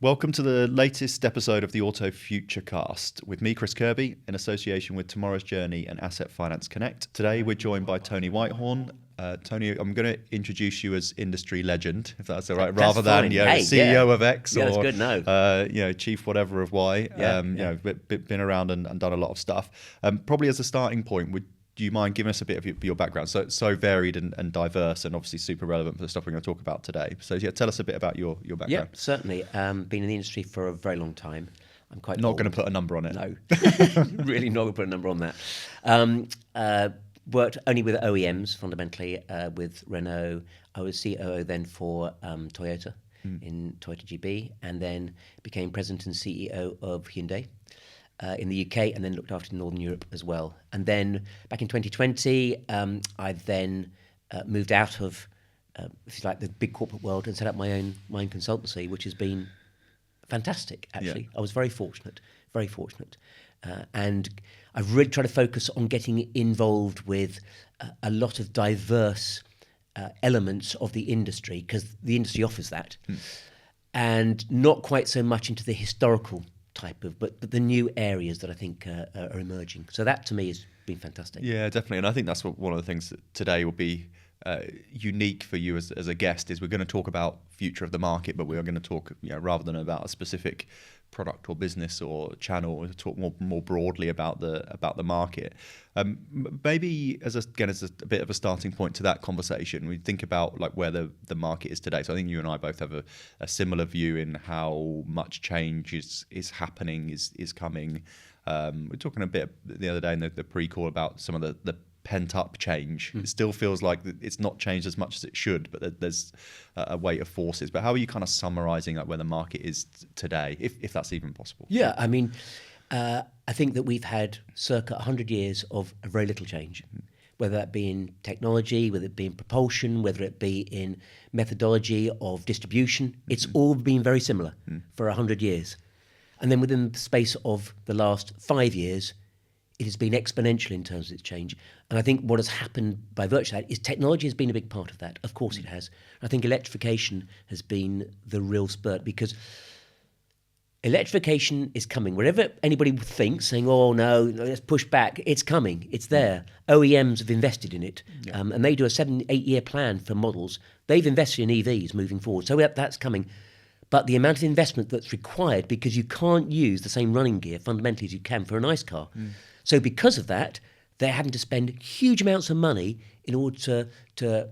Welcome to the latest episode of the Auto Futurecast with me, Chris Kirby, in association with Tomorrow's Journey and Asset Finance Connect. Today we're joined by Tony Whitehorn. Tony, I'm going to introduce you as industry legend, if that's all right, rather than CEO of X or good, no. Chief whatever of Y. Been around and done a lot of stuff. Probably as a starting point, do you mind giving us a bit of your background? So varied and diverse, and obviously super relevant for the stuff we're going to talk about today. So tell us a bit about your background. Yeah, certainly. Been in the industry for a very long time. I'm quite not going to put a number on it. No, really not going to put a number on that. Worked only with OEMs fundamentally, with Renault. I was COO then for Toyota in Toyota GB, and then became president and CEO of Hyundai in the UK, and then looked after Northern Europe as well. And then back in 2020, I then moved out of if you like the big corporate world and set up my own consultancy, which has been fantastic. Actually, I was very fortunate, and I've really tried to focus on getting involved with a lot of diverse elements of the industry, because the industry offers that, and not quite so much into the historical type of, but the new areas that I think are emerging. So that to me has been fantastic. Yeah, definitely, and I think that's one of the things that today will be unique for you as a guest is we're going to talk about future of the market, but we are going to talk, rather than about a specific product or business or channel, we'll talk more broadly about the market. Maybe as a bit of a starting point to that conversation, we think about like where the market is today. So I think you and I both have a similar view in how much change is happening, is coming. We're talking a bit the other day in the pre-call about some of the pent-up change. It still feels like it's not changed as much as it should, but there's a weight of forces. But how are you kind of summarising like where the market is today, if that's even possible? Yeah, I mean, I think that we've had circa 100 years of very little change, whether that be in technology, whether it be in propulsion, whether it be in methodology of distribution. It's all been very similar for 100 years. And then within the space of the last 5 years, it has been exponential in terms of its change. And I think what has happened by virtue of that is technology has been a big part of that. Of course it has. I think electrification has been the real spurt, because electrification is coming. Wherever anybody thinks, saying, oh, no, let's push back, it's coming. It's there. OEMs have invested in it. And they do a 7-8 year plan for models. They've invested in EVs moving forward. So that's coming. But the amount of investment that's required, because you can't use the same running gear fundamentally as you can for an ICE car. So because of that, they're having to spend huge amounts of money in order to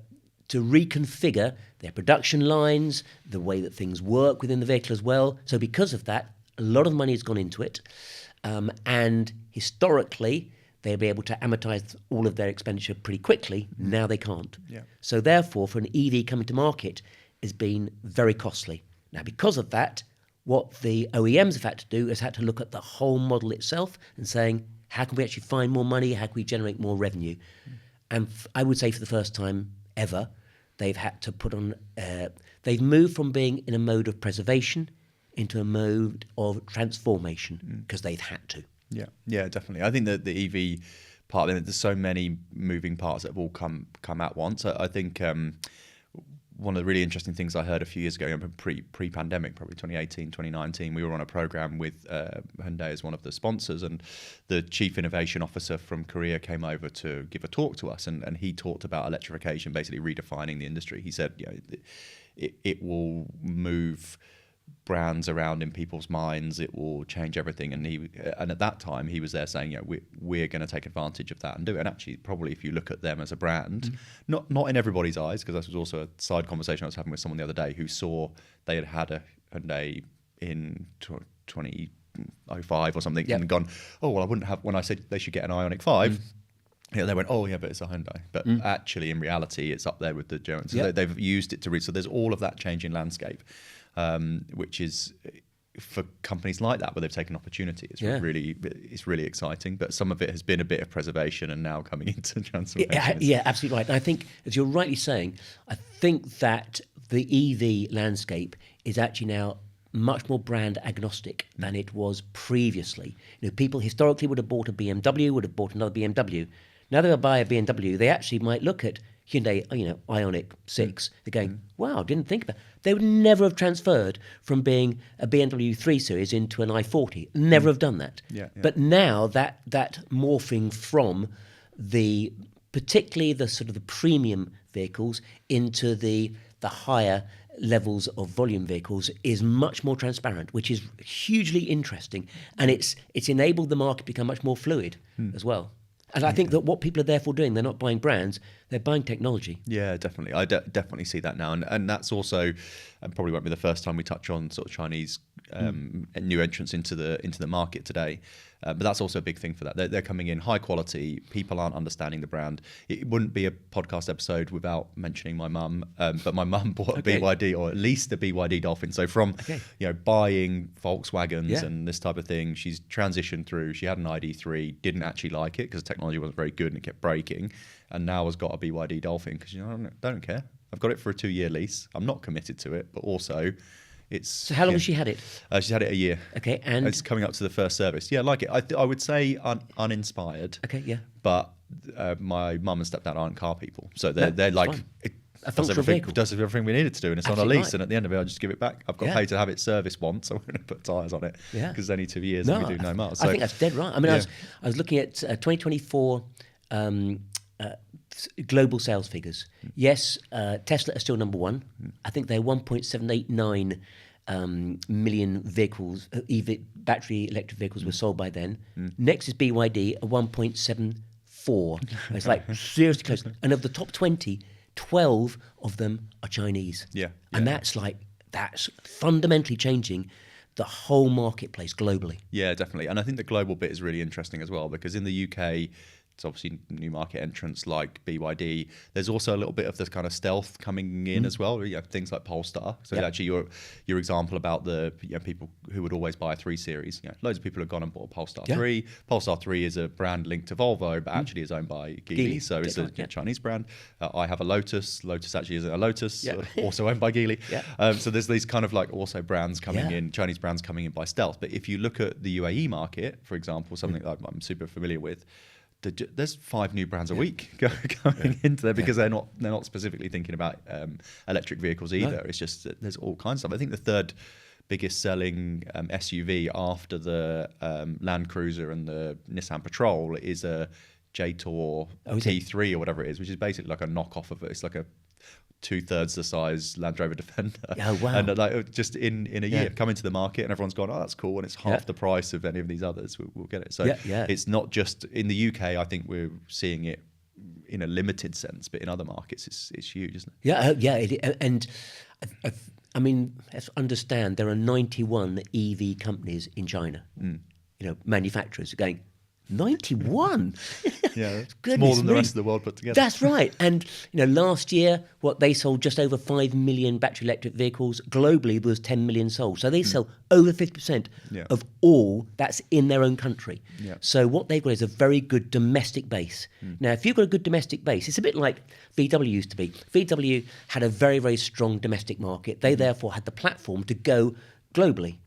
reconfigure their production lines, the way that things work within the vehicle as well. So because of that, a lot of money has gone into it. And historically, they'll be able to amortize all of their expenditure pretty quickly. Now they can't. So therefore, for an EV coming to market has been very costly. Now, because of that, what the OEMs have had to do is had to look at the whole model itself and saying, how can we actually find more money? How can we generate more revenue? And I would say for the first time ever, they've had to put on, they've moved from being in a mode of preservation into a mode of transformation, because they've had to. Yeah, definitely. I think that the EV part, there's so many moving parts that have all come at once. I think one of the really interesting things I heard a few years ago, pre-pandemic, probably 2018, 2019, we were on a program with Hyundai as one of the sponsors, and the chief innovation officer from Korea came over to give a talk to us, and he talked about electrification, basically redefining the industry. He said, it will move brands around in people's minds, it will change everything, and at that time he was there saying, we're going to take advantage of that and do it. And actually, probably if you look at them as a brand, not in everybody's eyes, because this was also a side conversation I was having with someone the other day who saw they had a Hyundai in 2005 or something, and gone, oh well, I wouldn't have, when I said they should get an Ioniq 5, they went, oh yeah, but it's a Hyundai. But actually, in reality, it's up there with the Germans. So they've used it to read. So there's all of that change in landscape, which is for companies like that where they've taken opportunity. It's really exciting. But some of it has been a bit of preservation and now coming into transformation. Yeah, absolutely right. And I think, as you're rightly saying, I think that the EV landscape is actually now much more brand agnostic than it was previously. People historically would have bought a BMW, would have bought another BMW. Now they'll buy a BMW, they actually might look at Hyundai, Ioniq 6. They're going, wow, didn't think about it. They would never have transferred from being a BMW 3 Series into an i40. Never have done that. Yeah. But now that morphing from particularly the sort of the premium vehicles into the higher levels of volume vehicles is much more transparent, which is hugely interesting, and it's enabled the market to become much more fluid as well. And I think that what people are therefore doing, they're not buying brands, they're buying technology. Yeah, definitely. I definitely see that now. And that's also, and probably won't be the first time we touch on sort of Chinese new entrants into the market today. But that's also a big thing for that. They're coming in high quality. People aren't understanding the brand. It wouldn't be a podcast episode without mentioning my mum. But my mum bought a BYD, or at least a BYD Dolphin. So from buying Volkswagens and this type of thing, she's transitioned through. She had an ID3, didn't actually like it because the technology wasn't very good and it kept breaking. And now has got a BYD Dolphin because I don't care. I've got it for a 2-year lease. I'm not committed to it, but also it's. So how long has she had it? She's had it a year. Okay, and it's coming up to the first service. Yeah, I like it. I would say uninspired. Okay, yeah. But my mum and stepdad aren't car people, so they're like. A functional vehicle. Does everything we need it to do, and it's Absolutely on a lease. right. And at the end of it, I just give it back. I've got to pay to have it serviced once. I'm going to put tyres on it because it's only 2 years and we do no miles. So, I think that's dead right. I mean, I was looking at 2024 global sales figures. Yes, Tesla are still number one. I think they're 1.789 million vehicles, battery electric vehicles were sold by then. Next is BYD at 1.74. It's like seriously close. And of the top 20, 12 of them are Chinese. And that's fundamentally changing the whole marketplace globally. Yeah, definitely. And I think the global bit is really interesting as well, because in the UK, it's obviously new market entrants like BYD. There's also a little bit of this kind of stealth coming in as well. You have things like Polestar. So actually, your example about the people who would always buy a 3 Series. Loads of people have gone and bought a Polestar 3. Polestar 3 is a brand linked to Volvo, but actually is owned by Geely. So it's a Chinese brand. I have a Lotus. Lotus actually isn't a Lotus, also owned by Geely. So there's these kind of like also brands coming in, Chinese brands coming in by stealth. But if you look at the UAE market, for example, something that I'm super familiar with, there's 5 new brands a week going into there because they're not specifically thinking about electric vehicles either. No. It's just that there's all kinds of stuff. I think the third biggest selling SUV after the Land Cruiser and the Nissan Patrol is a J-Tour T3 or whatever it is, which is basically like a knockoff of it. It's like a 2/3 the size Land Rover Defender. Oh, wow. And like just in a year come into the market and everyone's gone, oh, that's cool, and it's half the price of any of these others. We'll get it. So it's not just in the UK. I think we're seeing it in a limited sense, but in other markets it's huge, isn't it? And I mean, let's understand there are 91 EV companies in China. Manufacturers are going 91. It's more than the rest of the world put together. That's right. And last year, they sold just over 5 million battery electric vehicles. Globally, there was 10 million sold. So they sell over 50% of all that's in their own country. So what they've got is a very good domestic base. Now, if you've got a good domestic base, it's a bit like VW used to be. VW had a very, very strong domestic market. They therefore had the platform to go globally.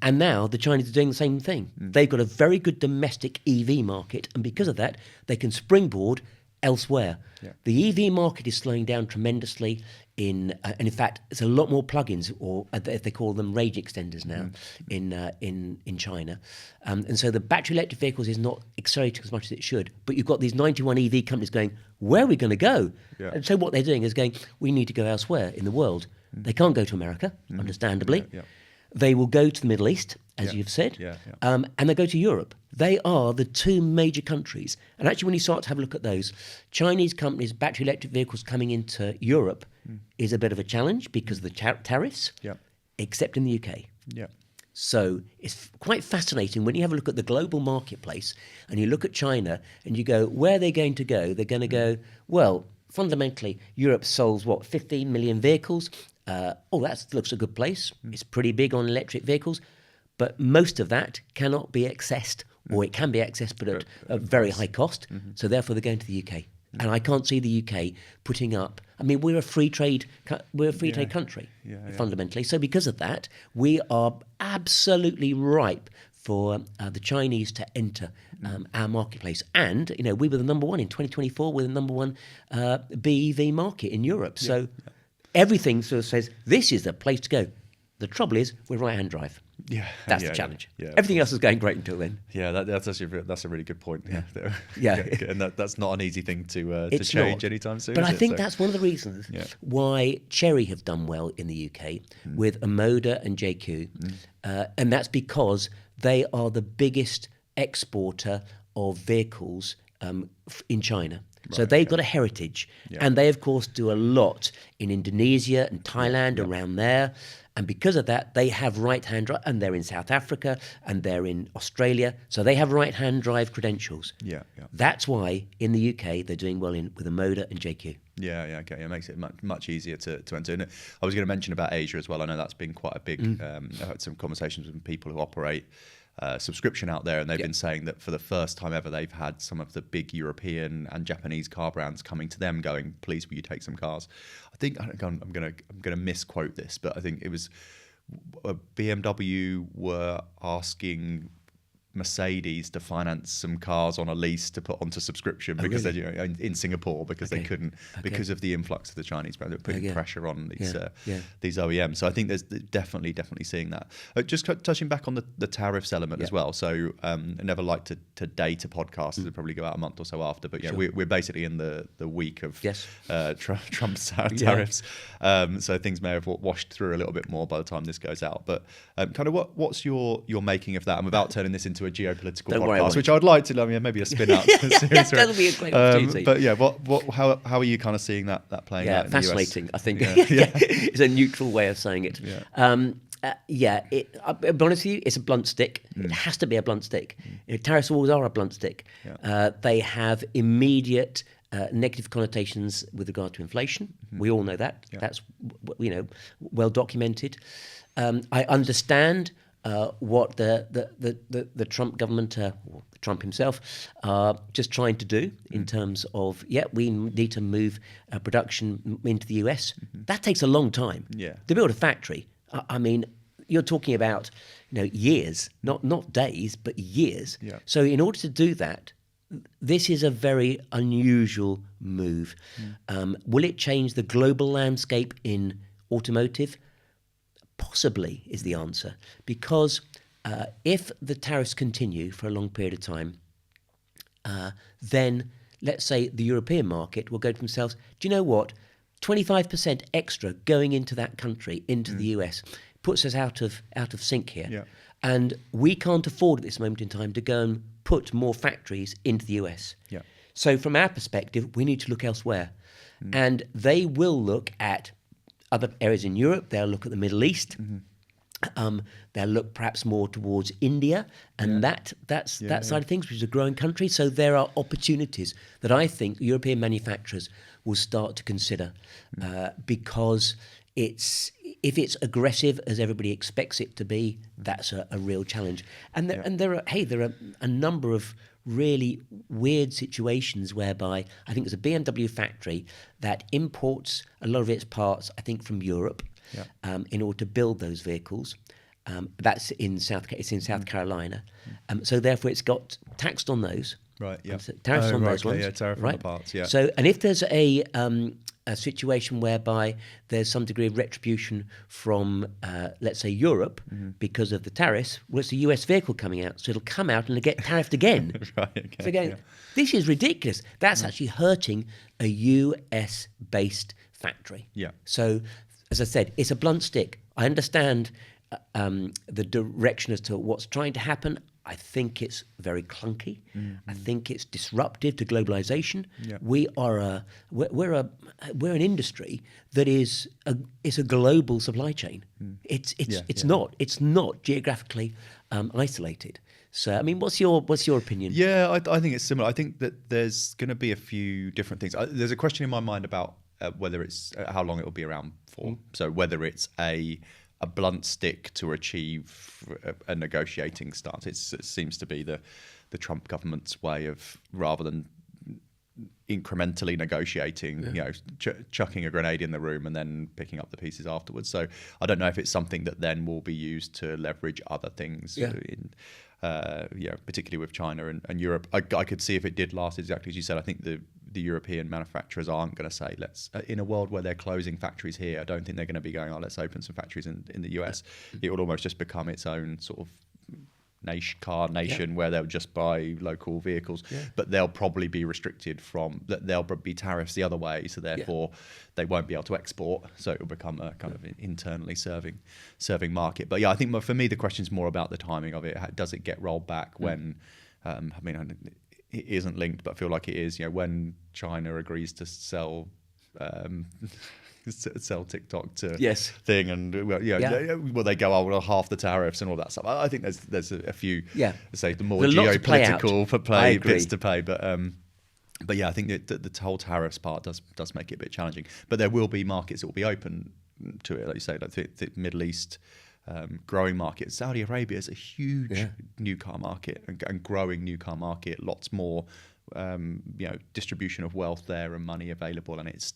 And now the Chinese are doing the same thing. They've got a very good domestic EV market, and because of that, they can springboard elsewhere. The EV market is slowing down tremendously. And in fact, there's a lot more plugins, or they call them range extenders now, in China. And so the battery electric vehicles is not accelerating as much as it should. But you've got these 91 EV companies going, where are we going to go? And so what they're doing is going, we need to go elsewhere in the world. They can't go to America, understandably. They will go to the Middle East, as you've said, and they go to Europe. They are the 2 major countries. And actually, when you start to have a look at those, Chinese companies, battery electric vehicles coming into Europe is a bit of a challenge because of the tariffs, except in the UK. So it's quite fascinating when you have a look at the global marketplace and you look at China and you go, where are they going to go? They're going to go, well, fundamentally, Europe sells, 15 million vehicles? That looks a good place. It's pretty big on electric vehicles, but most of that cannot be accessed, or it can be accessed, but at a very high cost. So therefore, they're going to the UK, and I can't see the UK putting up. I mean, we're a free trade country fundamentally. So because of that, we are absolutely ripe for the Chinese to enter our marketplace. And, we were the number one in 2024. We're the number one BEV market in Europe. So everything sort of says this is the place to go. The trouble is we're right-hand drive. Yeah, that's the challenge. Everything else is going great until then. Yeah, that's a really good point. Yeah, and that's not an easy thing to change anytime soon. But I think that's one of the reasons why Chery have done well in the UK with Omoda and JQ, and that's because they are the biggest exporter of vehicles in China. So they've got a heritage, and they of course do a lot in Indonesia and Thailand around there. And because of that, they have right-hand drive, and they're in South Africa, and they're in Australia. So they have right-hand drive credentials. Yeah. That's why in the UK they're doing well with Omoda and JQ. Yeah, okay. It makes it much easier to enter. And I was going to mention about Asia as well. I know that's been quite a big. I had some conversations with people who operate subscription out there, and they've been saying that for the first time ever, they've had some of the big European and Japanese car brands coming to them, going, "Please, will you take some cars?" I'm going to misquote this, but I think it was BMW were asking Mercedes to finance some cars on a lease to put onto subscription because really? they're in Singapore because they couldn't because of the influx of the Chinese brand. They're putting pressure on these OEMs. So I think there's definitely seeing that. Just touching back on the tariffs element as well. So I never like to date a podcast. It'll probably go out a month or so after. But we're basically in the week of Trump's tariffs. So things may have washed through a little bit more by the time this goes out. But kind of what's your making of that? And without turning this into a geopolitical podcast, which I would like to. I mean, maybe a spin out. That'll be a great opportunity. But how are you kind of seeing that playing out? Fascinating. In I think it's a neutral way of saying it. I'll be honest with you, it's a blunt stick. It has to be a blunt stick. Tariffs always are a blunt stick. They have immediate negative connotations with regard to inflation. We all know that. That's well documented. I understand what the Trump government, or Trump himself, are just trying to do in terms of, we need to move production into the US. That takes a long time. To build a factory, I mean, you're talking about years, not days, but years. So in order to do that, this is a very unusual move. Will it change the global landscape in automotive? Possibly is the answer, because if the tariffs continue for a long period of time, then let's say the European market will go to themselves, do you know what, 25% extra going into that country, into the US, puts us out of sync here. And we can't afford at this moment in time to go and put more factories into the US. So from our perspective, we need to look elsewhere. And they will look at other areas in Europe. They'll look at the Middle East. They'll look perhaps more towards India and that side of things, which is a growing country. So there are opportunities that I think European manufacturers will start to consider because if it's aggressive as everybody expects it to be, that's a real challenge. And there are a number of really weird situations whereby I think there's a BMW factory that imports a lot of its parts, I think, from Europe in order to build those vehicles. That's in South Carolina. So therefore it's got taxed on those. Right, yeah. Tariffs on those ones. Yeah, tariff on the parts, yeah. So, and if there's a situation whereby there's some degree of retribution from, let's say, Europe because of the tariffs, well, it's a US vehicle coming out, so it'll come out and it'll get tariffed again. This is ridiculous. That's actually hurting a US-based factory. So, as I said, it's a blunt stick. I understand the direction as to what's trying to happen. I think it's very clunky. I think it's disruptive to globalization. We're an industry that is a global supply chain. It's not geographically isolated. So I mean, what's your opinion? Yeah, I think it's similar. I think that there's going to be a few different things. There's a question in my mind about whether it's how long it will be around for. So whether it's a blunt stick to achieve a negotiating stance. It seems to be the Trump government's way of, rather than incrementally negotiating, chucking a grenade in the room and then picking up the pieces afterwards. So I don't know if it's something that then will be used to leverage other things particularly with China and Europe. I could see if it did last exactly as you said. I think the European manufacturers aren't going to say, let's, in a world where they're closing factories here, I don't think they're going to be going, let's open some factories in the US. It would almost just become its own sort of car nation where they'll just buy local vehicles, but they'll probably be restricted from that. There'll be tariffs the other way, so therefore they won't be able to export. So it will become a kind of internally serving market. But I think for me the question is more about the timing of it. Does it get rolled back when? It isn't linked, but I feel like it is. When China agrees to sell TikTok to thing, and will they go half the tariffs and all that stuff? I think there's a few say the more geopolitical bits to play, but I think the whole tariffs part does make it a bit challenging. But there will be markets that will be open to it, like you say, like the Middle East. Growing market. Saudi Arabia is a huge new car market and growing new car market. Lots more, distribution of wealth there and money available, and it's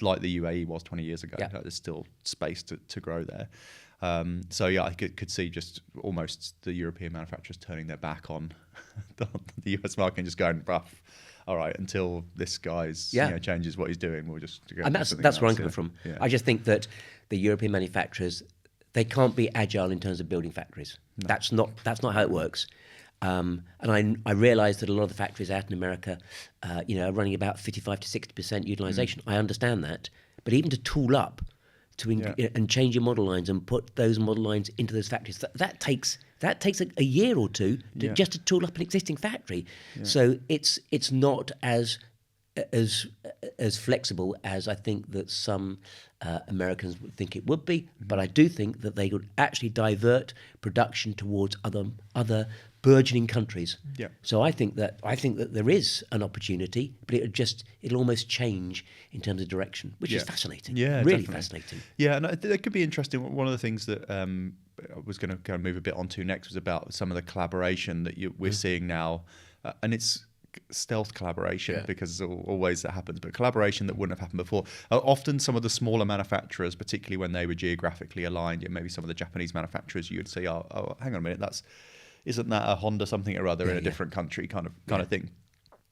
like the UAE was 20 years ago. There's still space to grow there. I could see just almost the European manufacturers turning their back on the US market and just going rough. All right, until this guy's changes what he's doing, we'll just go. And that's where I'm coming from. I just think that the European manufacturers, they can't be agile in terms of building factories. No. That's not how it works. And I realise that a lot of the factories out in America, are running about 55 to 60% utilisation. I understand that, but even to tool up, and change your model lines and put those model lines into those factories, that takes a year or two just to tool up an existing factory. Yeah. So it's not as flexible as I think that some Americans would think it would be, but I do think that they would actually divert production towards other burgeoning countries. Yeah. So I think that there is an opportunity, but it'll almost change in terms of direction, which is fascinating. Yeah, really definitely. Fascinating. Yeah, and it could be interesting. One of the things that I was going to kind of move a bit onto next was about some of the collaboration that we're seeing now, and it's stealth collaboration because always that happens, but collaboration that wouldn't have happened before. Often some of the smaller manufacturers, particularly when they were geographically aligned, maybe some of the Japanese manufacturers, you would say, oh hang on a minute, isn't that a Honda something or other in a different country kind of thing.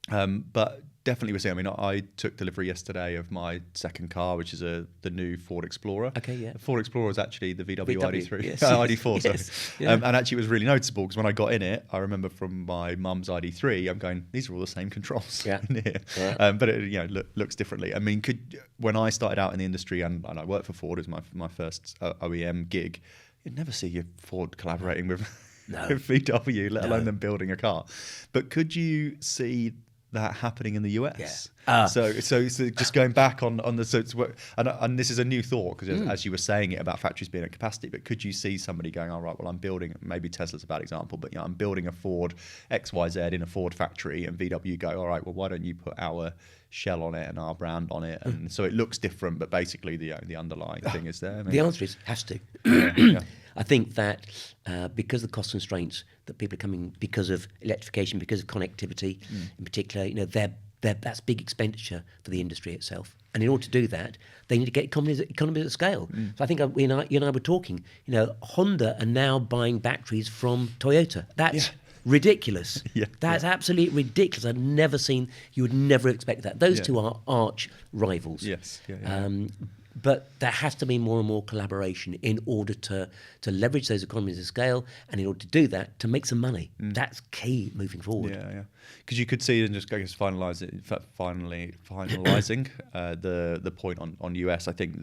But definitely we're seeing, I took delivery yesterday of my second car, which is the new Ford Explorer. Okay, yeah. The Ford Explorer is actually the VW ID3. Yes. ID4, sorry. Yes. Yeah. And actually it was really noticeable because when I got in it, I remember from my mum's ID3, I'm going, these are all the same controls in here. Yeah. But it looks differently. When I started out in the industry and I worked for Ford, it was my first OEM gig, you'd never see your Ford collaborating with VW, let alone them building a car. But could you see that happening in the US? Yeah. So just going back on the and this is a new thought because as you were saying it about factories being at capacity, but could you see somebody going, all right, well I'm building, maybe Tesla's a bad example, but I'm building a Ford XYZ in a Ford factory, and VW go, all right, well why don't you put our shell on it and our brand on it, and so it looks different, but basically the underlying thing is there. The answer is has to. Yeah. I think that because of the cost constraints that people are coming because of electrification, because of connectivity in particular, that's big expenditure for the industry itself. And in order to do that, they need to get economies of scale. So I think you and I were talking, Honda are now buying batteries from Toyota. That's ridiculous. That's absolutely ridiculous. You would never expect that. Those two are arch rivals. Yes. But there has to be more and more collaboration in order to leverage those economies of scale, and in order to do that, to make some money. That's key moving forward. Yeah. Because you could see, and just I guess finalising the point on US. I think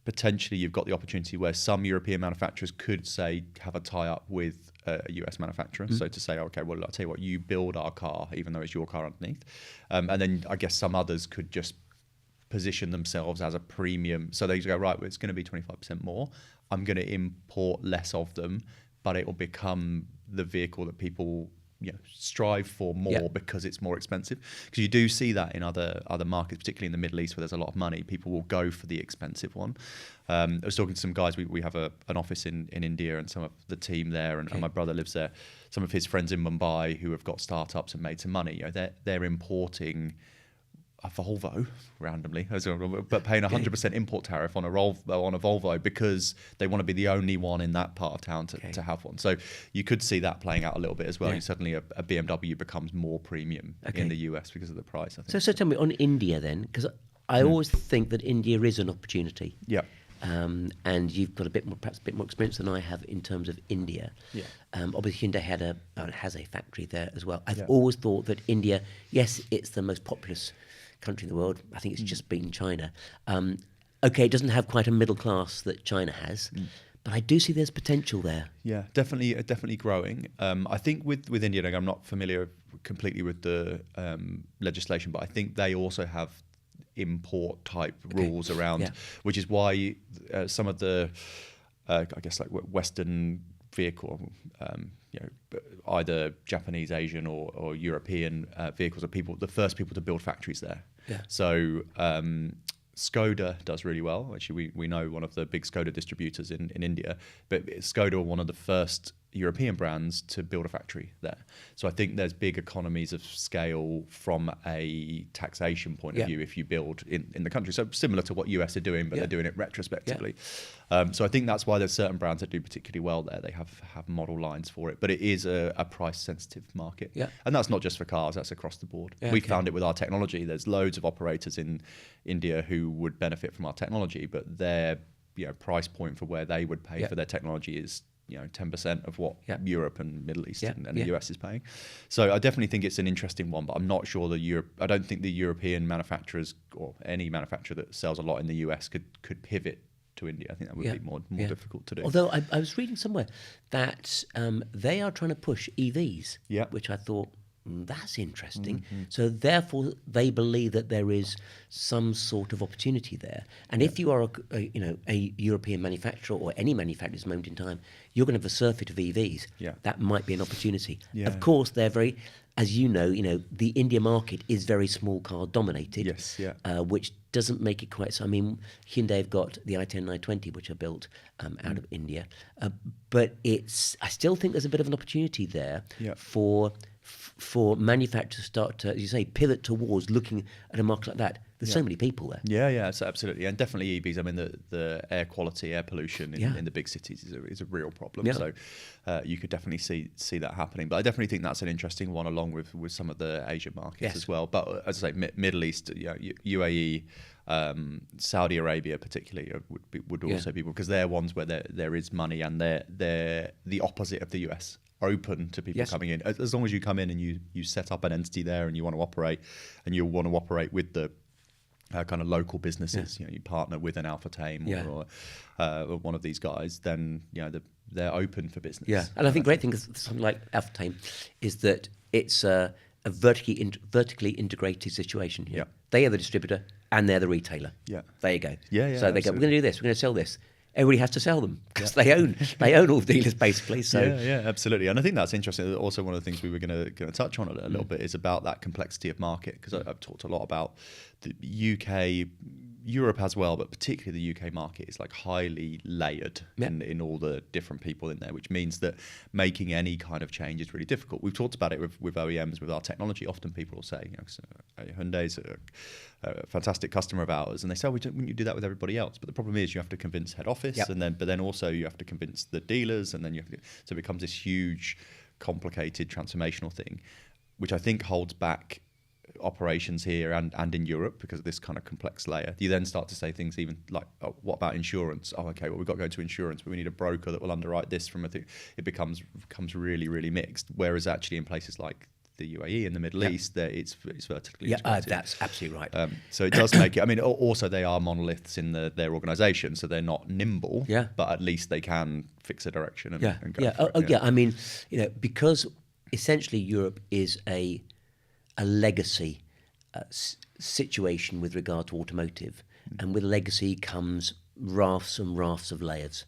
potentially you've got the opportunity where some European manufacturers could say have a tie-up with a US manufacturer. So to say, okay, well I'll tell you what, you build our car, even though it's your car underneath, and then I guess some others could just position themselves as a premium. So they go, right, well, it's going to be 25% more. I'm going to import less of them, but it will become the vehicle that people strive for more because it's more expensive. Because you do see that in other markets, particularly in the Middle East where there's a lot of money, people will go for the expensive one. I was talking to some guys, we have an office in India, and some of the team there, and my brother lives there. Some of his friends in Mumbai who have got startups and made some money, they're importing Volvo randomly, but paying 100% import tariff on a Volvo because they want to be the only one in that part of town to have one. So you could see that playing out a little bit as well. Suddenly a BMW becomes more premium in the US because of the price, I think. So tell me, on India then, because I always think that India is an opportunity. Yeah. And you've got perhaps a bit more experience than I have in terms of India. Yeah. Obviously, Hyundai has a factory there as well. I've always thought that India, yes, it's the most populous country in the world. I think it's just beaten China. Okay, it doesn't have quite a middle class that China has, but I do see there's potential there. Yeah, definitely growing. I think with India, like, I'm not familiar completely with the legislation, but I think they also have import type rules around, which is why some of the I guess like Western vehicle, either Japanese, Asian or European vehicles are the first people to build factories there. Yeah. So Skoda does really well. Actually, we know one of the big Skoda distributors in India, but Skoda are one of the first European brands to build a factory there. So I think there's big economies of scale from a taxation point of view if you build in the country. So similar to what US are doing, but they're doing it retrospectively. So I think that's why there's certain brands that do particularly well there. They have model lines for it, but it is a price sensitive market. Yeah. And that's not just for cars, that's across the board. We found it with our technology. There's loads of operators in India who would benefit from our technology, but their price point for where they would pay for their technology is 10% of what Europe and Middle East and the US is paying. So I definitely think it's an interesting one, but I'm not sure I don't think the European manufacturers or any manufacturer that sells a lot in the US could pivot to India. I think that would be more difficult to do. Although I was reading somewhere that they are trying to push EVs, which I thought, that's interesting. So therefore, they believe that there is some sort of opportunity there. And if you are a European manufacturer or any manufacturer at this moment in time, you're going to have a surfeit of EVs. Yeah. That might be an opportunity. Yeah. Of course, they're very, as you know, the India market is very small car dominated. Yes. Yeah. Which doesn't make it quite so. I mean, Hyundai have got the i10 and i20, which are built out of India, but I still think there's a bit of an opportunity there for manufacturers to start to, as you say, pivot towards looking at a market like that. There's so many people there. Yeah, so absolutely. And definitely EVs. I mean, the air quality, air pollution in the big cities is a real problem. Yeah. So you could definitely see that happening. But I definitely think that's an interesting one, along with some of the Asian markets as well. But as I say, Middle East, UAE, Saudi Arabia particularly would also be, because they're ones where there is money, and they're the opposite of the US. Open to people coming in, as long as you come in and you set up an entity there and you want to operate, and you want to operate with the kind of local businesses. You partner with an Alpha Tame or one of these guys, then they're open for business. Yeah, and I think great thing is something like Alpha Tame is that it's a vertically integrated situation. Yeah, they are the distributor and they're the retailer. Yeah, there you go. Yeah. So they go, we're going to do this. We're going to sell this. Everybody has to sell them because they own all the dealers basically. So yeah, absolutely. And I think that's interesting. Also, one of the things we were going to touch on a little bit is about that complexity of market, because I've talked a lot about the UK. Europe as well, but particularly the UK market is like highly layered in all the different people in there, which means that making any kind of change is really difficult. We've talked about it with OEMs, with our technology. Often people will say, Hyundai's a fantastic customer of ours, and they say, wouldn't you do that with everybody else? But the problem is you have to convince head office, but then also you have to convince the dealers, and then so it becomes this huge, complicated, transformational thing, which I think holds back operations here and in Europe because of this kind of complex layer. You then start to say things even like, what about insurance? Oh, okay, well, we've got to go to insurance, but we need a broker that will underwrite this from a thing. It becomes really, really mixed. Whereas actually in places like the UAE and the Middle East, it's vertically integrated. That's absolutely right. So it does make it. I mean, also they are monoliths in their organisation, so they're not nimble. Yeah. But at least they can fix a direction and go. For it. I mean, because essentially Europe is a legacy situation with regard to automotive, and with legacy comes rafts and rafts of layers.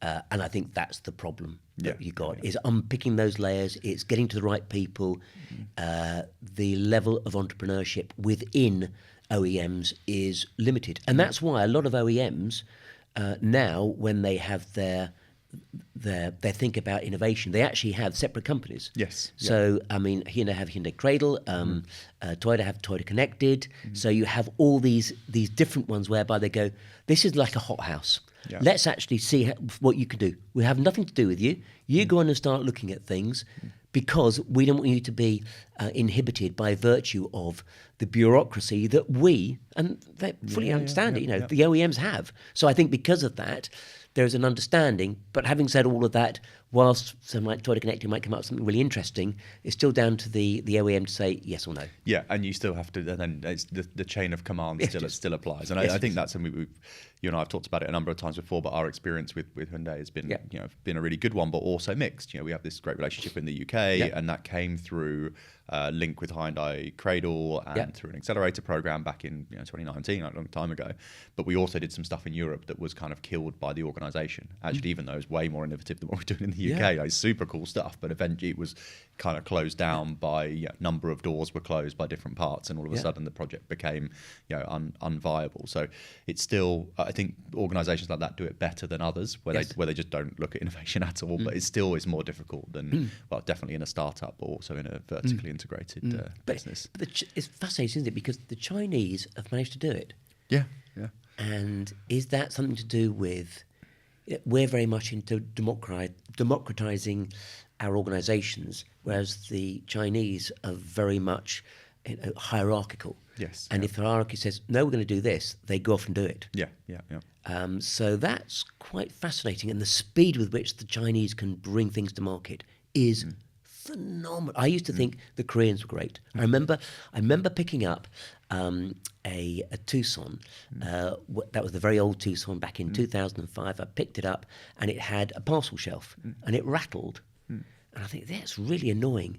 And I think that's the problem that you got, is unpicking those layers. It's getting to the right people. The level of entrepreneurship within OEMs is limited. And that's why a lot of OEMs now, when they have their their think about innovation. They actually have separate companies. Yes. So I mean, Hyundai have Hyundai Cradle, Toyota have Toyota Connected. So you have all these different ones whereby they go, this is like a hothouse. Yeah. Let's actually see what you can do. We have nothing to do with you. You go on and start looking at things because we don't want you to be inhibited by virtue of the bureaucracy that we, and they fully understand it, the OEMs have. So I think because of that, there's an understanding. But having said all of that, whilst something like Toyota Connected might come up with something really interesting, it's still down to the OEM to say yes or no. Yeah, and you still have to, and then it's the chain of command still applies. And I think that's something you and I have talked about it a number of times before, but our experience with Hyundai has been, been a really good one, but also mixed. We have this great relationship in the UK, and that came through link with Hyundai Cradle and through an accelerator program back in 2019, a long time ago. But we also did some stuff in Europe that was kind of killed by the organisation. Actually, even though it was way more innovative than what we're doing in the UK, like super cool stuff. But eventually, it was kind of closed down by number of doors were closed by different parts, and all of a sudden the project became unviable. So it's still, I think organisations like that do it better than others, where they just don't look at innovation at all. But it still is more difficult than well, definitely in a startup, but also in a vertically integrated business. But it's fascinating, isn't it? Because the Chinese have managed to do it. Yeah. And is that something to do with we're very much into democratizing our organizations, whereas the Chinese are very much hierarchical. Yes. And if the hierarchy says, no, we're going to do this, they go off and do it. Yeah. So that's quite fascinating. And the speed with which the Chinese can bring things to market is phenomenal. I used to think the Koreans were great. I remember picking up a Tucson. That was the very old Tucson back in 2005. I picked it up and it had a parcel shelf and it rattled. And I think that's really annoying.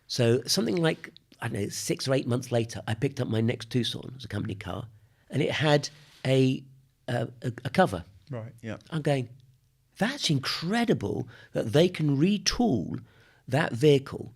So something like, I don't know, 6 or 8 months later, I picked up my next Tucson. It was a company car, and it had a cover. Right. Yeah. I'm going, that's incredible that they can retool that vehicle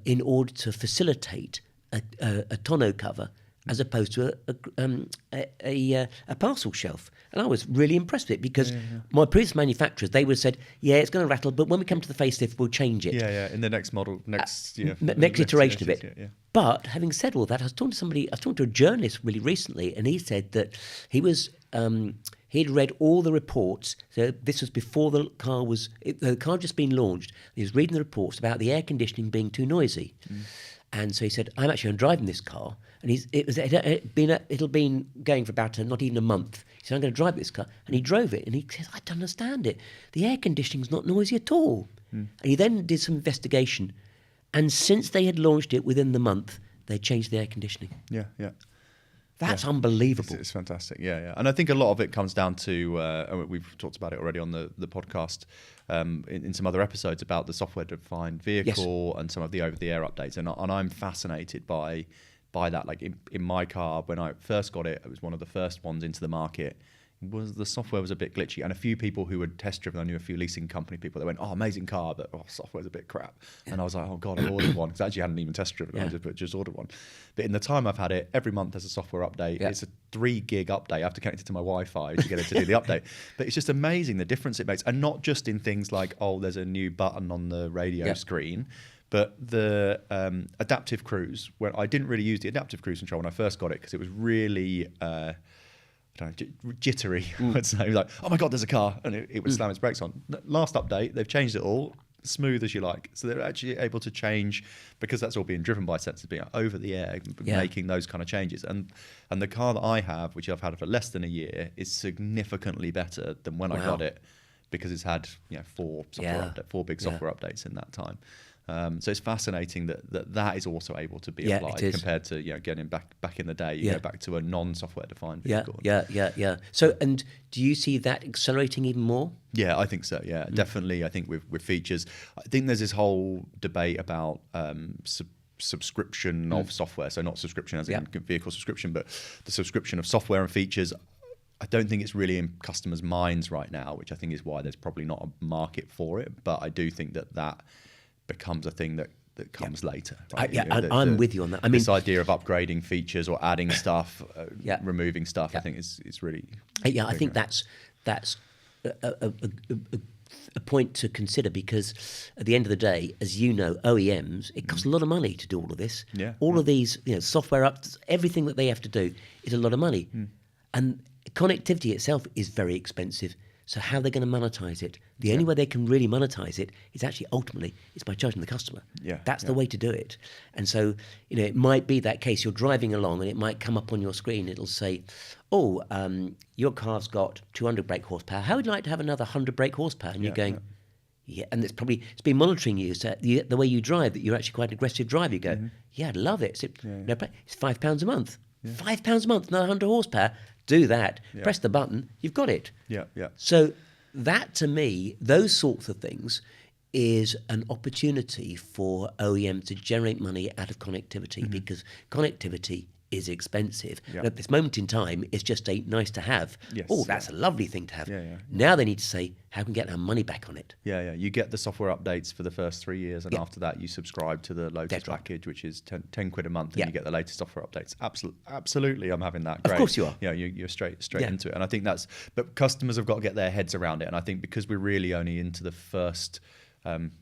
in order to facilitate a tonneau cover as opposed to a parcel shelf. And I was really impressed with it because my previous manufacturers, they would have said, it's going to rattle, but when we come to the facelift, we'll change it. Yeah, in the next model, next iteration of it. Yeah. But having said all that, I was talking to a journalist really recently, and he said that he was he'd read all the reports. So this was before the car had just been launched. He was reading the reports about the air conditioning being too noisy. And so he said, I'm actually driving this car. And it'll been going for about not even a month. He said, I'm going to drive this car. And he drove it. And he says, I don't understand it. The air conditioning's not noisy at all. And he then did some investigation. And since they had launched it within the month, they changed the air conditioning. Yeah. That's unbelievable. It's fantastic. Yeah. And I think a lot of it comes down to, we've talked about it already on the podcast in some other episodes about the software-defined vehicle and some of the over-the-air updates. And I'm fascinated by that. Like in my car, when I first got it, it was one of the first ones into the market. The software was a bit glitchy, and a few people who had test driven, I knew a few leasing company people that went, amazing car, but software's a bit crap. And I was like, oh God, I ordered one, because I actually hadn't even test driven it, I just ordered one. But in the time I've had it, every month there's a software update. It's a 3 gig update. I have to connect it to my Wi-Fi to get it to do the update. But it's just amazing the difference it makes, and not just in things like, there's a new button on the radio screen. But the adaptive cruise, when I didn't really use the adaptive cruise control when I first got it, because it was really jittery, I would say. Like, oh my God, there's a car, and it would slam its brakes on. Last update, they've changed it all, smooth as you like. So they're actually able to change, because that's all being driven by sensors, being over the air, making those kind of changes. And the car that I have, which I've had for less than a year, is significantly better than when I got it, because it's had 4 big software updates in that time. So it's fascinating that is also able to be applied compared to getting back in the day, back to a non-software defined vehicle. Yeah. So, and do you see that accelerating even more? Yeah, I think so. Yeah, definitely. I think with features, I think there's this whole debate about subscription of software. So not subscription as in vehicle subscription, but the subscription of software and features. I don't think it's really in customers' minds right now, which I think is why there's probably not a market for it. But I do think that becomes a thing that comes later. Right? I'm with you on that. I mean, this idea of upgrading features or adding stuff, removing stuff, I think is really. I think that's a a point to consider, because at the end of the day, as you know, OEMs, it costs a lot of money to do all of this. Yeah, all of these, software updates, everything that they have to do is a lot of money. And connectivity itself is very expensive. So how are they going to monetize it? The only way they can really monetize it is actually ultimately it's by charging the customer. That's the way to do it. And so, it might be that case. You're driving along and it might come up on your screen. It'll say, your car's got 200 brake horsepower. How would you like to have another 100 brake horsepower? And you're going, and it's been monitoring you. So the way you drive, that you're actually quite an aggressive driver. You go, I'd love it. It's £5 a month. £5 a month, another 100 horsepower. Do that. Press the button. You've got it. So that, to me, those sorts of things is an opportunity for OEM to generate money out of connectivity, because connectivity is expensive. And at this moment in time, it's just a nice to have. That's a lovely thing to have. Now they need to say, how can we get our money back on it? You get the software updates for the first 3 years, and after that you subscribe to the Lotus package, which is 10 quid a month, and you get the latest software updates. Absolutely, I'm having that. Great. Of course you are. You're straight into it. And I think but customers have got to get their heads around it. And I think because we're really only into the first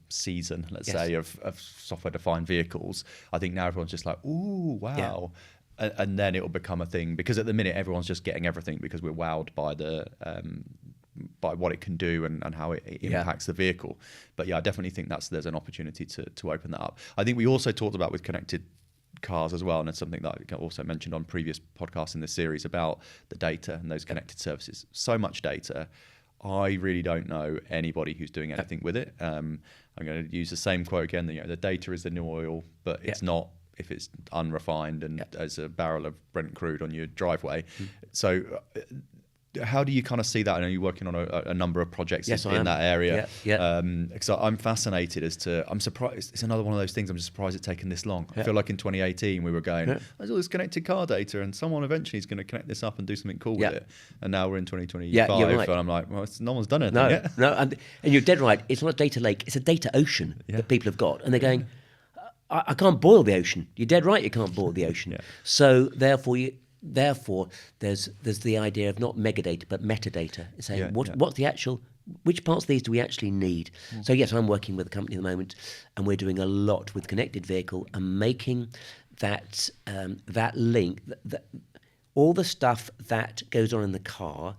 season, let's say, of software-defined vehicles, I think now everyone's just like, ooh, wow. And then it will become a thing, because at the minute everyone's just getting everything because we're wowed by by what it can do and how it impacts the vehicle. But I definitely think there's an opportunity to open that up. I think we also talked about with connected cars as well, and it's something that I also mentioned on previous podcasts in this series about the data and those connected services. So much data. I really don't know anybody who's doing anything with it. I'm going to use the same quote again. The data is the new oil, but it's not if it's unrefined and as a barrel of Brent crude on your driveway. So how do you kind of see that? I know you're working on a number of projects in that area. Because I'm fascinated I'm surprised. It's another one of those things. I'm just surprised it's taken this long. I feel like in 2018 we were going, there's all this connected car data, and someone eventually is going to connect this up and do something cool with it. And now we're in 2025, and I'm like, well, no one's done anything yet. No, and you're dead right. It's not a data lake. It's a data ocean that people have got, and they're going, I can't boil the ocean. You're dead right. You can't boil the ocean. So therefore, there's the idea of not megadata but metadata. It's saying what's the actual, which parts of these do we actually need? So yes, I'm working with a company at the moment, and we're doing a lot with connected vehicle and making that that link, all the stuff that goes on in the car,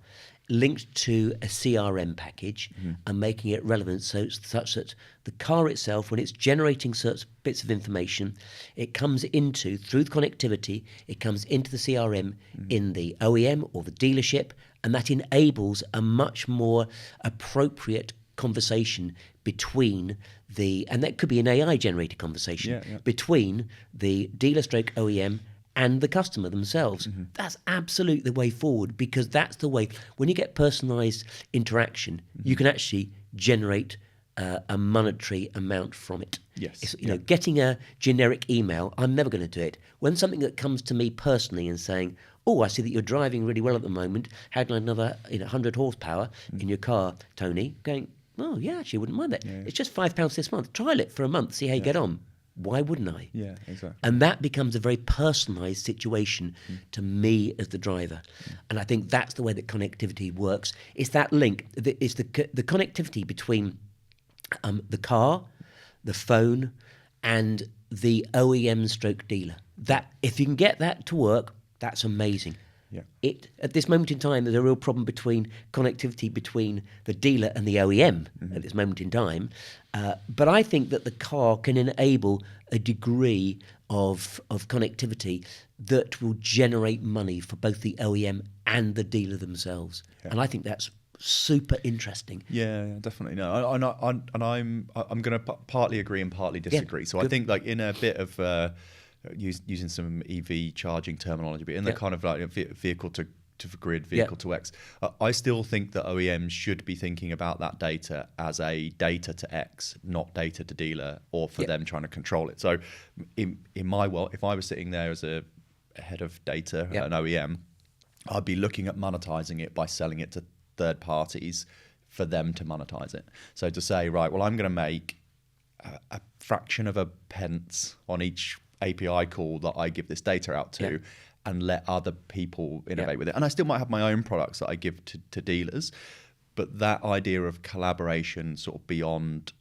linked to a CRM package and making it relevant such that the car itself, when it's generating certain bits of information, it comes through the connectivity, it comes into the CRM in the OEM or the dealership, and that enables a much more appropriate conversation between and that could be an AI-generated conversation between the dealer/stroke OEM and the customer themselves. That's absolutely the way forward, because that's the way, when you get personalized interaction, you can actually generate a monetary amount from it. Getting a generic email, I'm never going to do it. When something that comes to me personally and saying, I see that you're driving really well at the moment, how can I another 100 horsepower in your car, Tony? Going, actually wouldn't mind that. It's just £5 this month. Trial it for a month, see how you get on. Why wouldn't I? Yeah, exactly. And that becomes a very personalised situation to me as the driver. And I think that's the way that connectivity works. It's that link. It's the connectivity between the car, the phone, and the OEM stroke dealer. That, if you can get that to work, that's amazing. At this moment in time, there's a real problem between connectivity between the dealer and the OEM at this moment in time. But I think that the car can enable a degree of connectivity that will generate money for both the OEM and the dealer themselves. And I think that's super interesting. Yeah, definitely. No, I'm going to partly agree and partly disagree. So I think, like, in a bit of using some EV charging terminology, but in the kind of like vehicle to grid, vehicle to X, I still think that OEMs should be thinking about that data as a data to X, not data to dealer, or for them trying to control it. So in my world, if I was sitting there as a head of data at an OEM, I'd be looking at monetizing it by selling it to third parties for them to monetize it. So to say, right, well, I'm going to make a fraction of a pence on each API call that I give this data out to, and let other people innovate with it. And I still might have my own products that I give to dealers, But that idea of collaboration sort of beyond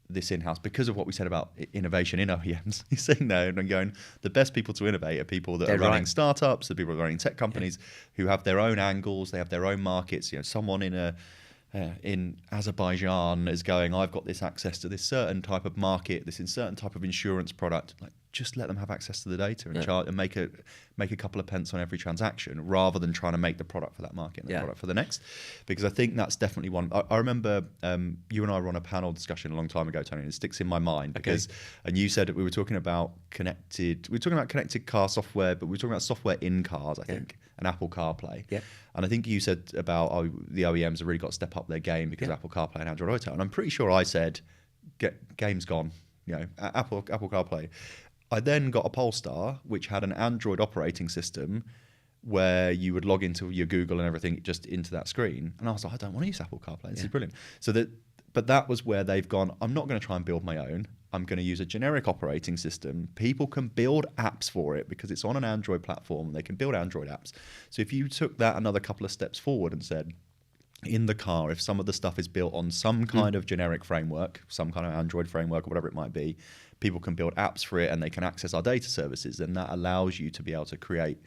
this in-house, because of what we said about innovation in OEMs, you're sitting there and going, the best people to innovate are people that are running startups, the people that are running tech companies who have their own angles, they have their own markets. You know, someone in Azerbaijan is going, I've got this access to this certain type of market, this certain type of insurance product. Like, just let them have access to the data and chart and make a couple of pence on every transaction, rather than trying to make the product for that market and the product for the next. Because I think that's definitely one. I remember you and I were on a panel discussion a long time ago, Tony, and it sticks in my mind because, and you said we were talking about connected car software, but we were talking about software in cars, I think, and Apple CarPlay. Yeah. And I think you said about the OEMs have really got to step up their game because Apple CarPlay and Android Auto. And I'm pretty sure I said, game's gone, you know, Apple CarPlay. I then got a Polestar, which had an Android operating system where you would log into your Google and everything just into that screen. And I was like, I don't want to use Apple CarPlay. This is brilliant. But that was where they've gone, I'm not going to try and build my own. I'm going to use a generic operating system. People can build apps for it because it's on an Android platform. They can build Android apps. So if you took that another couple of steps forward and said, in the car, if some of the stuff is built on some kind of generic framework, some kind of Android framework or whatever it might be, people can build apps for it and they can access our data services, and that allows you to be able to create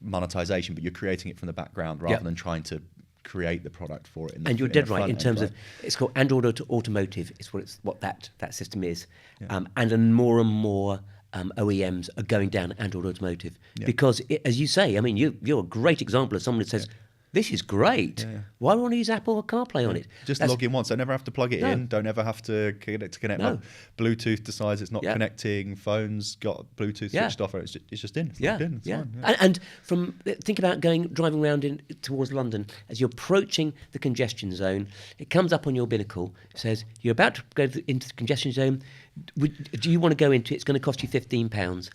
monetization, but you're creating it from the background rather than trying to create the product for it. And you're dead right in terms of, it's called Android Automotive. It's what that system is, and then more and more OEMs are going down Android Automotive because, as you say, I mean, you're a great example of someone that says, this is great. Why do I want to use Apple or CarPlay on it? Just log in once. Don't ever have to plug it in. Don't ever have to connect. Bluetooth decides it's not connecting. Phone's got Bluetooth switched off. It's just in. It's logged in. It's fine. And think about driving around towards London. As you're approaching the congestion zone, it comes up on your binnacle. It says, you're about to go into the congestion zone. Do you want to go into it? It's going to cost you £15.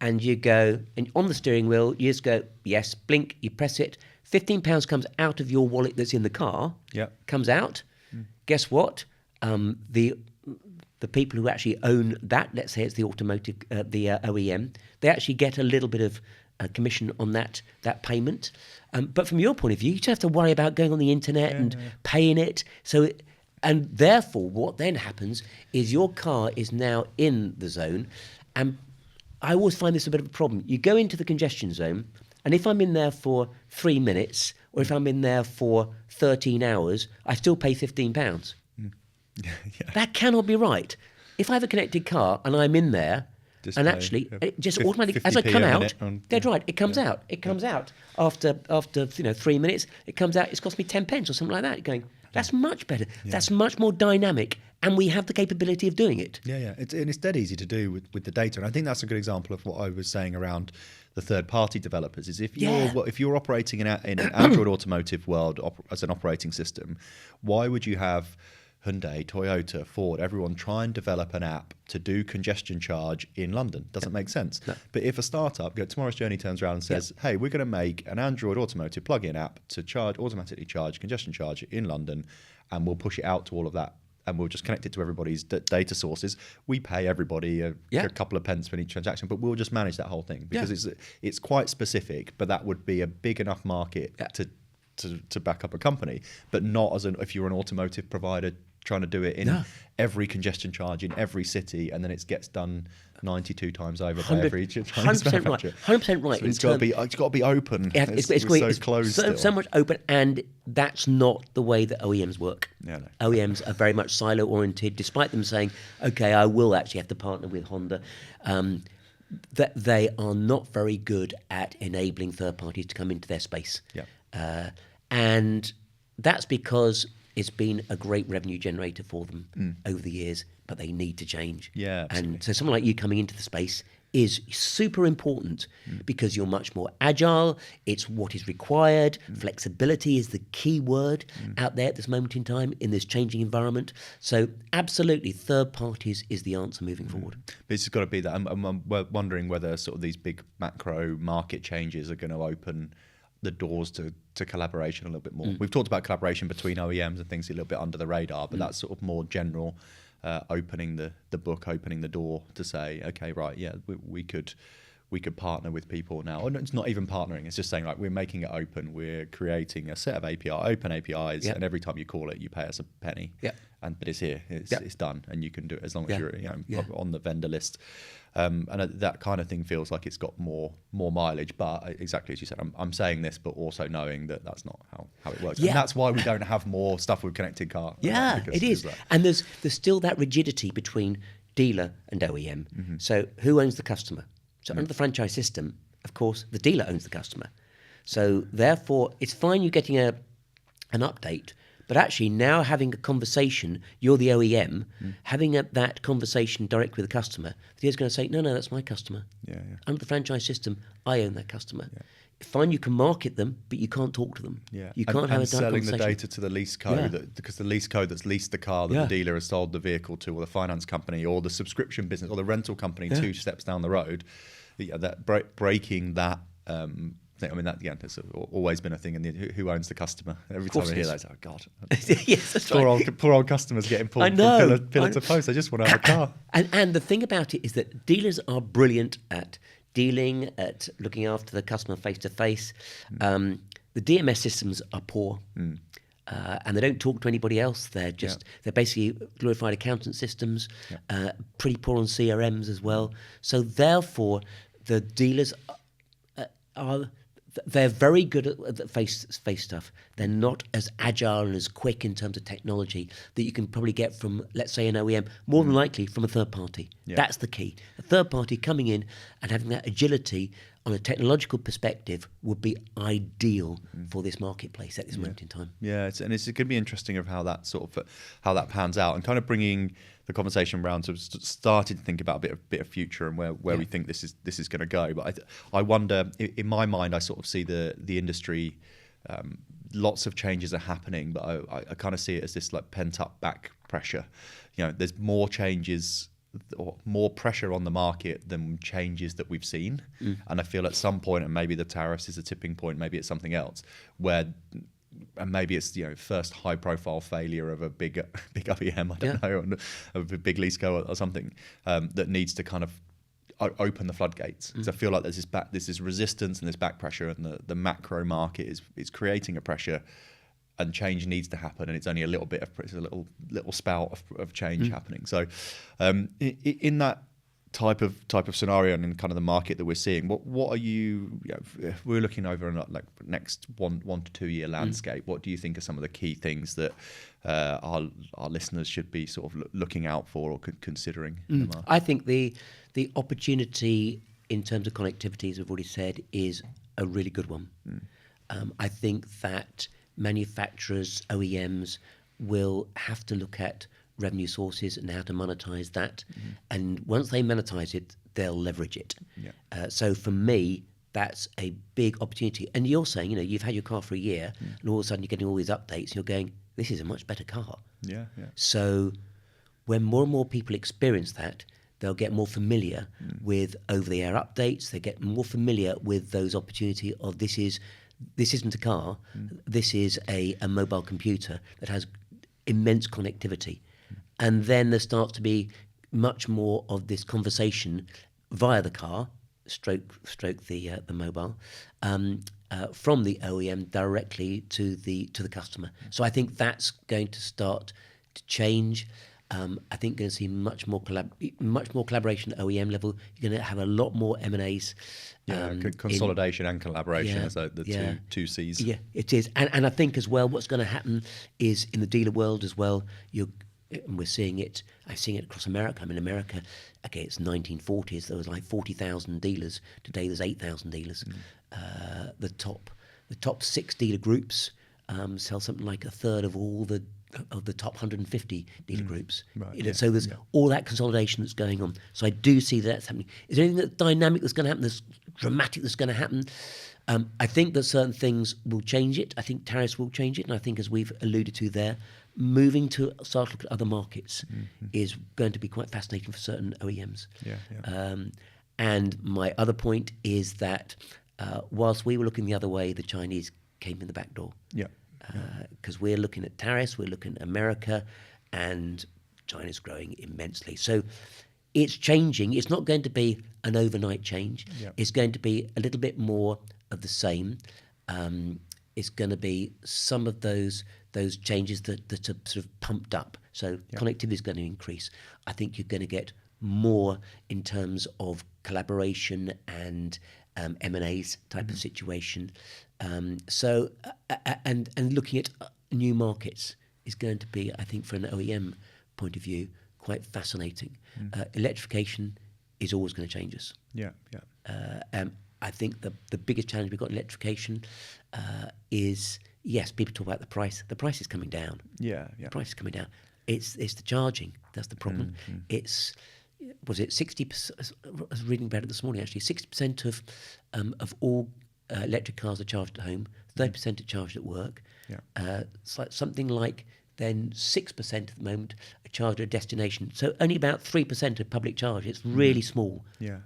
And you go, and on the steering wheel, you just go, yes, blink, you press it. £15 comes out of your wallet that's in the car. Comes out. Guess what? The people who actually own that, let's say it's the automotive, the OEM, they actually get a little bit of commission on that payment. But from your point of view, you don't have to worry about going on the internet and paying it. And therefore, what then happens is your car is now in the zone. And I always find this a bit of a problem. You go into the congestion zone, and if I'm in there for 3 minutes, or if I'm in there for 13 hours, I still pay £15. That cannot be right. If I have a connected car and I'm in there, and actually, it just automatically, as I come out, dead right, it comes out. It comes out after 3 minutes. It comes out. It's cost me 10 pence or something like that. You're going, that's much better. That's much more dynamic, and we have the capability of doing it. It's dead easy to do with the data, and I think that's a good example of what I was saying around the third-party developers. Is if you're operating in an Android automotive world as an operating system, why would you have Hyundai, Toyota, Ford, everyone try and develop an app to do congestion charge in London? Doesn't make sense. No. But if a startup, Tomorrow's Journey turns around and says, hey, we're going to make an Android automotive plug-in app to automatically charge congestion charge in London, and we'll push it out to all of that, and we'll just connect it to everybody's data sources. We pay everybody a couple of pence for each transaction, but we'll just manage that whole thing because it's quite specific, but that would be a big enough market to back up a company, but not if you're an automotive provider trying to do it in every congestion charge in every city, and then it gets done 92 times over by every Chinese manufacturer. 100% right. So it's got to be open. Yeah, it's closed. So much open, and that's not the way that OEMs work. OEMs are very much silo oriented, despite them saying, "Okay, I will actually have to partner with Honda." That they are not very good at enabling third parties to come into their space. And that's because it's been a great revenue generator for them over the years, but they need to change. And so someone like you coming into the space is super important because you're much more agile. It's what is required. Flexibility is the key word out there at this moment in time in this changing environment. So absolutely, third parties is the answer moving forward. But it's got to be that. I'm wondering whether sort of these big macro market changes are going to open the doors to collaboration a little bit more. We've talked about collaboration between OEMs and things a little bit under the radar, but that's sort of more general, opening the book, opening the door to say, okay, right, we could we could partner with people now. Or it's not even partnering. It's just saying like we're making it open. We're creating a set of open APIs, and every time you call it, you pay us a penny. Yeah. But it's here. It's done, and you can do it as long as you're on the vendor list. And that kind of thing feels like it's got more mileage. But exactly as you said, I'm saying this, but also knowing that that's not how it works. Yeah. And that's why we don't have more stuff with connected car. Yeah, it is. And there's still that rigidity between dealer and OEM. So who owns the customer? So under the franchise system, of course, the dealer owns the customer. So therefore, it's fine you getting an update, but actually now having a conversation, you're the OEM, having that conversation direct with the customer, the dealer's going to say, no, that's my customer. Under the franchise system, I own that customer. Fine, you can market them, but you can't talk to them. You can't have a direct selling conversation. the data to the lease code, because the lease code that's leased the car that the dealer has sold the vehicle to, or the finance company, or the subscription business, or the rental company 2 steps down the road, that breaking that. I mean, that's always been a thing. And who owns the customer? Every time I hear that, oh God, yes, that's right. Poor old customers getting pulled from pillar to post. I just want to have a car. And the thing about it is that dealers are brilliant at dealing, at looking after the customer face to face. The DMS systems are poor. And they don't talk to anybody else. They're basically glorified accountant systems, pretty poor on CRMs as well. So therefore, the dealers they're very good at the face stuff. They're not as agile and as quick in terms of technology that you can probably get from, let's say, an OEM, more than likely from a third party. That's the key. A third party coming in and having that agility on a technological perspective would be ideal for this marketplace at this moment in time. Yeah, it's going to be interesting of how that pans out, and kind of bringing the conversation around to starting to think about a bit of future and where we think this is going to go. But I wonder, in my mind, I sort of see the industry. Lots of changes are happening, but I kind of see it as this like pent up back pressure. There's more changes or more pressure on the market than changes that we've seen. And I feel at some point, and maybe the tariffs is a tipping point, maybe it's something else, and maybe it's first high profile failure of a big OEM, I don't know, of a big lease co or something that needs to kind of open the floodgates. Because I feel like there's this resistance and this back pressure, and the macro market is creating a pressure, and change needs to happen, and it's only a little spout of change happening. So in that type of scenario and in kind of the market that we're seeing, what are you if we're looking over like next 1 to 2 year landscape, what do you think are some of the key things that our listeners should be sort of looking out for or considering in the market? I think the opportunity in terms of connectivity, as we've already said, is a really good one. I think that manufacturers, OEMs, will have to look at revenue sources and how to monetize that. And once they monetize it, they'll leverage it. So for me, that's a big opportunity. And you're saying, you've had your car for a year, and all of a sudden you're getting all these updates, and you're going, this is a much better car. So when more and more people experience that, they'll get more familiar with over-the-air updates. They get more familiar with those opportunity of this isn't a car, this is a mobile computer that has immense connectivity. And then there starts to be much more of this conversation via the car, stroke the mobile, from the OEM directly to the customer. So I think that's going to start to change. I think going to see much more collaboration at OEM level. You're going to have a lot more M&As. Consolidation and collaboration as the two C's. Yeah, it is. And I think as well, what's going to happen is in the dealer world as well, and we're seeing it. I'm seeing it across America. I'm in America. Okay, it's 1940s. There was like 40,000 dealers. Today there's 8,000 dealers. The top 6 dealer groups sell something like a third of all the top 150 dealer groups. Right. So there's all that consolidation that's going on. So I do see that's happening. Is there anything that's dynamic that's going to happen? That's dramatic that's going to happen? I think that certain things will change it. I think tariffs will change it, and I think, as we've alluded to there, moving to start looking at other markets is going to be quite fascinating for certain OEMs. And my other point is that whilst we were looking the other way, the Chinese came in the back door. Because we're looking at tariffs, we're looking at America, and China's growing immensely. So it's changing. It's not going to be an overnight change. Yeah. It's going to be a little bit more of the same. It's going to be some of those changes that are sort of pumped up. So connectivity is going to increase. I think you're going to get more in terms of collaboration and M&As type of situation. And looking at new markets is going to be, I think, for an OEM point of view, quite fascinating. Electrification is always going to change us. Yeah. I think the biggest challenge we've got in electrification is, yes, people talk about the price. The price is coming down. Yeah. The price is coming down. It's the charging. That's the problem. It's, was it 60%? I was reading about it this morning, actually. 60% of all electric cars are charged at home. 30% are charged at work. Yeah. Something like then 6% at the moment are charged at a destination. So only about 3% of public charge. It's really small. Yeah.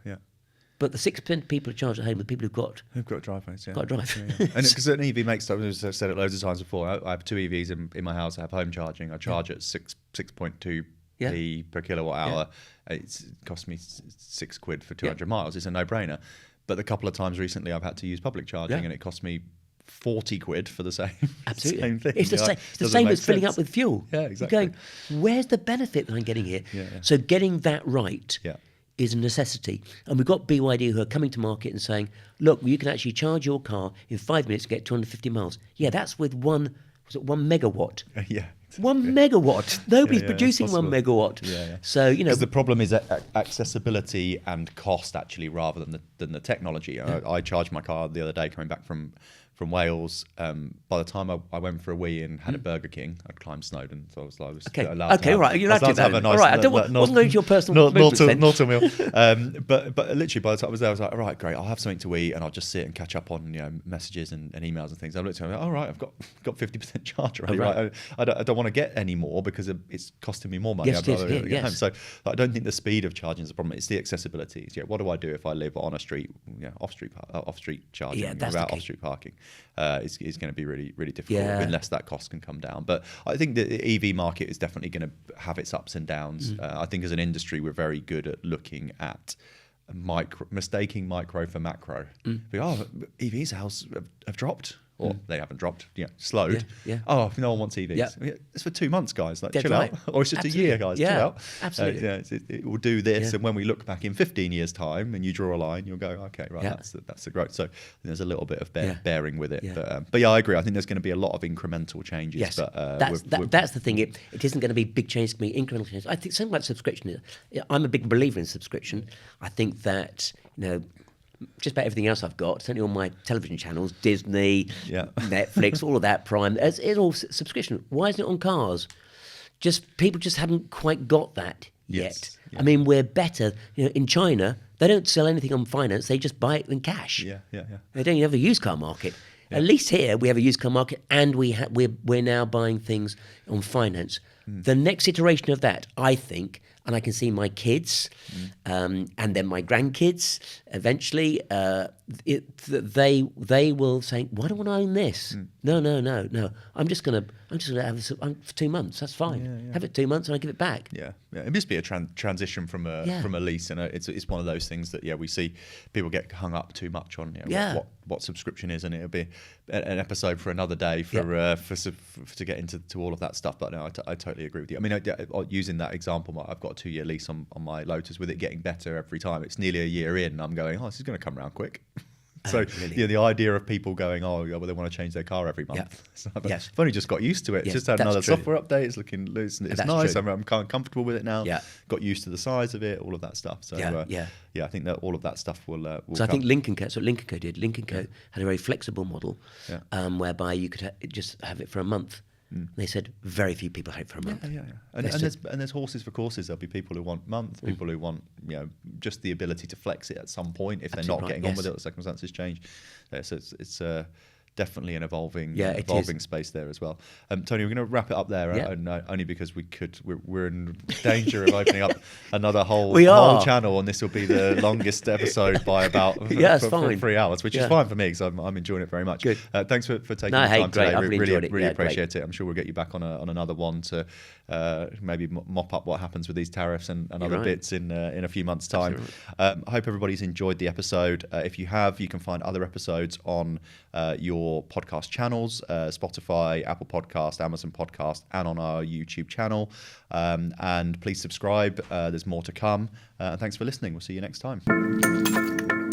But the 6% of people who charge at home are people who've got driveways. Yeah. got a drive. Yeah. And because an EV makes, I've said it loads of times before. I have two EVs in my house. I have home charging. I charge at 6.2p per kilowatt hour. It cost me £6 for 200 miles. It's a no-brainer. But the couple of times recently, I've had to use public charging, and it cost me £40 for the same. Absolutely, same thing. it's the same. It's the same as filling up with fuel. Yeah, exactly. You're going, where's the benefit that I'm getting here? Yeah. So getting that right. Yeah. Is a necessity. And we've got BYD who are coming to market and saying, look, you can actually charge your car in 5 minutes to get 250 miles. Yeah, that's with 1 megawatt? Yeah. 1 megawatt. Nobody's producing 1 megawatt. Yeah. So, because the problem is accessibility and cost, actually, rather than the technology. I charged my car the other day coming back from Wales. By the time I went for a wee and had a Burger King, I'd climbed Snowdon, so I was allowed to have, you're allowed to have a nice. All right, wasn't going to your personal naughty meal. But literally, by the time I was there, I was like, all right, great, I'll have something to eat, and I'll just sit and catch up on messages and emails and things. I looked at it, all right, I've got 50% charge already. Right. I don't want to get any more because it's costing me more money. Yes, home. So I don't think the speed of charging is a problem. It's the accessibility. What do I do if I live on a street, off street charging without off street parking? Is going to be really, really difficult unless that cost can come down. But I think the EV market is definitely going to have its ups and downs. I think as an industry, we're very good at looking at mistaking micro for macro. EV sales have dropped. Or they haven't dropped, slowed. Yeah. Oh, no one wants EVs. Yeah. It's for 2 months, guys. Like, That's chill right. out. Or it's just a year, guys. Yeah. Chill out. Absolutely. It will do this, Yeah. and when we look back in 15 years' time, and you draw a line, you'll go, okay, right, Yeah. that's the growth. So there's a little bit of bearing with it. Yeah. But I agree. I think there's going to be a lot of incremental changes. Yes, But that's the thing. It isn't going to be big changes, it's going to be incremental changes. I think something like subscription. I'm a big believer in subscription. I think that just about everything else I've got, certainly on my television channels, Disney, Netflix, all of that, Prime, it's all subscription. Why isn't it on cars? People just haven't quite got that yet. Yes, yeah. I mean, we're better. In China, they don't sell anything on finance; they just buy it in cash. Yeah. They don't even have a used car market. Yeah. At least here we have a used car market, and we're now buying things on finance. The next iteration of that, I think, and I can see my kids, and then my grandkids eventually, they will say, "Why do I want to own this?" No. I'm just gonna have this for 2 months. That's fine. Yeah. Have it 2 months, and I give it back. Yeah. It must be a transition from a lease, and it's one of those things that we see people get hung up too much on. What subscription is, and it'll be an episode for another day to get into all of that stuff. But no, I totally agree with you. I mean, using that example, I've got a 2-year lease on my Lotus, with it getting better every time. It's nearly a year in, and I'm going, this is going to come around quick. So really? the idea of people going, they want to change their car every month. Yeah. I've only just got used to it. Yes, just had that's another true. software update. It's looking loose. It's That's nice. true. I'm kind of comfortable with it now. Yeah. Got used to the size of it, all of that stuff. So I think that all of that stuff will So I think Lincoln Co. So Lincoln Co. did. Lincoln Co. had a very flexible model, whereby you could just have it for a month. They said very few people have it for a month. Yeah. And there's horses for courses. There'll be people who want months, people who want just the ability to flex it at some point if they're not getting on with it, or circumstances change. So it's definitely an evolving it is. space there as well. Tony, we're going to wrap it up there, Yeah. only because we're in danger of opening up another whole channel, and this will be the longest episode by about it's fine. 3 hours, which is fine for me because I'm enjoying it very much. Good. Thanks for taking the time great. today. I've really enjoyed it. Really Yeah, appreciate it. I'm sure we'll get you back on another one to maybe mop up what happens with these tariffs and other bits in a few months' time. I hope everybody's enjoyed the episode. If you have, you can find other episodes on your podcast channels, Spotify, Apple Podcast, Amazon Podcast, and on our YouTube channel. And please subscribe. There's more to come. Thanks for listening. We'll see you next time.